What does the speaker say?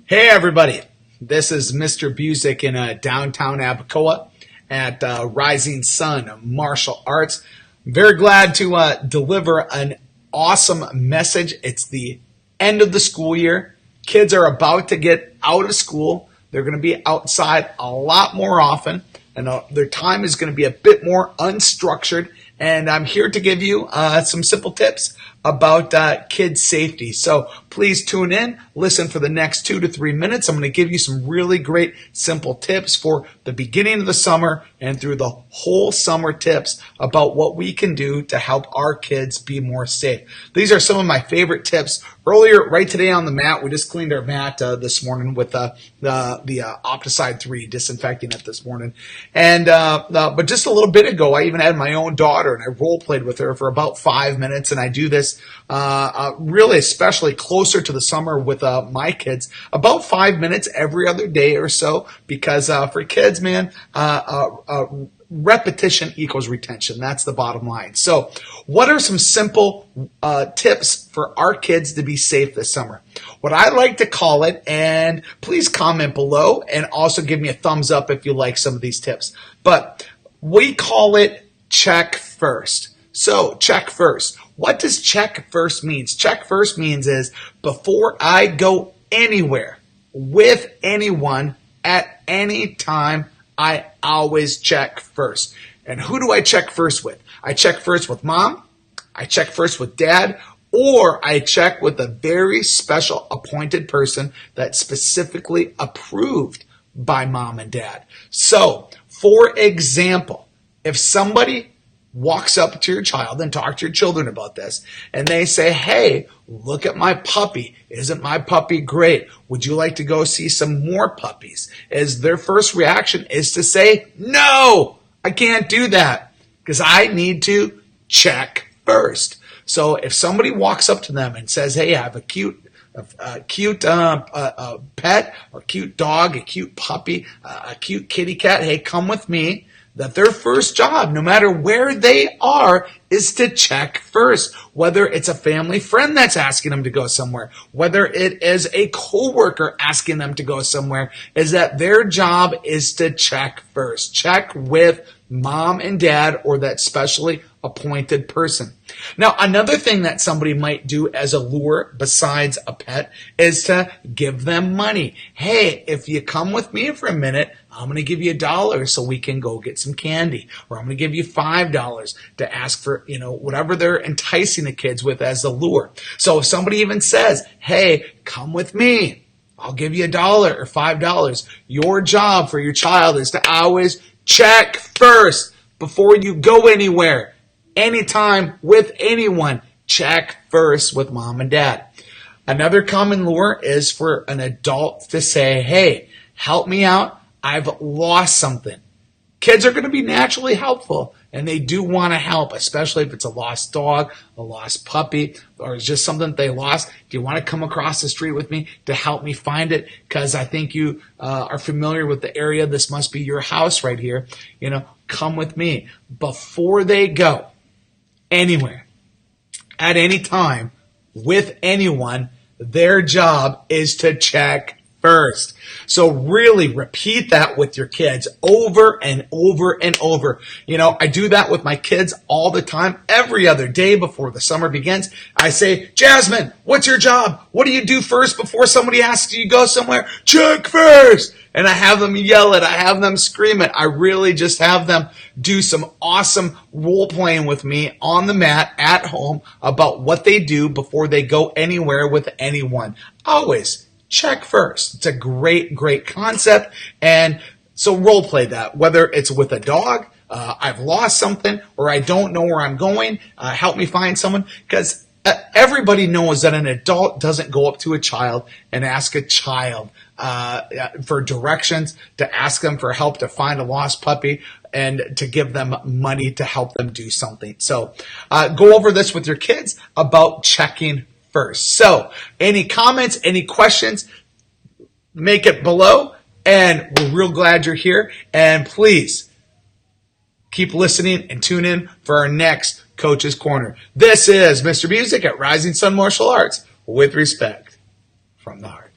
Hey everybody, this is Mr. Busick in downtown Abacoa at Rising Sun Martial Arts. Very glad to deliver an awesome message. It's the end of the school year. Kids are about to get out of school. They're going to be outside a lot more often, and their time is going to be a bit more unstructured. And I'm here to give you some simple tips about kid safety. So please tune in, listen for the next 2 to 3 minutes. I'm going to give you some really great simple tips for the beginning of the summer and through the whole summer, tips about what we can do to help our kids be more safe. These are some of my favorite tips. Earlier, right today on the mat, we just cleaned our mat this morning with the Opticide 3, disinfecting it this morning. And but just a little bit ago, I even had my own daughter and I role played with her for about 5 minutes. And I do this really especially closer to the summer with my kids, about 5 minutes every other day or so, because for kids, man, repetition equals retention. That's the bottom line. So what are some simple tips for our kids to be safe this summer? What I like to call it, and please comment below and also give me a thumbs up if you like some of these tips, but we call it check first. So check first. What does check first means? Check first means is before I go anywhere with anyone at any time, I always check first. And who do I check first with? I check first with mom, I check first with dad, or I check with a very special appointed person that's specifically approved by mom and dad. So, for example, if somebody walks up to your child and talk to your children about this, and they say, hey, look at my puppy. Isn't my puppy great? Would you like to go see some more puppies? Is their first reaction is to say, no, I can't do that because I need to check first. So if somebody walks up to them and says, hey, I have a cute pet or cute dog, a cute puppy, a cute kitty cat, hey, come with me, that their first job, no matter where they are, is to check first. Whether it's a family friend that's asking them to go somewhere, whether it is a coworker asking them to go somewhere, is that their job is to check first. Check with mom and dad or that specially appointed person. Now, another thing that somebody might do as a lure besides a pet is to give them money. Hey, if you come with me for a minute, I'm going to give you $1 so we can go get some candy. Or I'm going to give you $5 to ask for, whatever they're enticing the kids with as a lure. So if somebody even says, hey, come with me, I'll give you $1 or $5. Your job for your child is to always check first before you go anywhere. Anytime with anyone, check first with mom and dad. Another common lure is for an adult to say, hey, help me out. I've lost something. Kids are going to be naturally helpful, and they do want to help, especially if it's a lost dog, a lost puppy, or it's just something that they lost. Do you want to come across the street with me to help me find it? Because I think you are familiar with the area. This must be your house right here. Come with me. Before they go anywhere, at any time, with anyone, their job is to check first. So really repeat that with your kids over and over and over. I do that with my kids all the time. Every other day before the summer begins, I say, Jasmine, what's your job? What do you do first before somebody asks you to go somewhere? Check first. And I have them yell it. I have them scream it. I really just have them do some awesome role playing with me on the mat at home about what they do before they go anywhere with anyone. Always check first. It's a great, great concept. And so role play that, whether it's with a dog, I've lost something, or I don't know where I'm going, help me find someone. Because everybody knows that an adult doesn't go up to a child and ask a child for directions, to ask them for help to find a lost puppy, and to give them money to help them do something. So go over this with your kids about checking first. So any comments, any questions, make it below. And we're real glad you're here. And please keep listening and tune in for our next Coach's Corner. This is Mr. Busick at Rising Sun Martial Arts, with respect from the heart.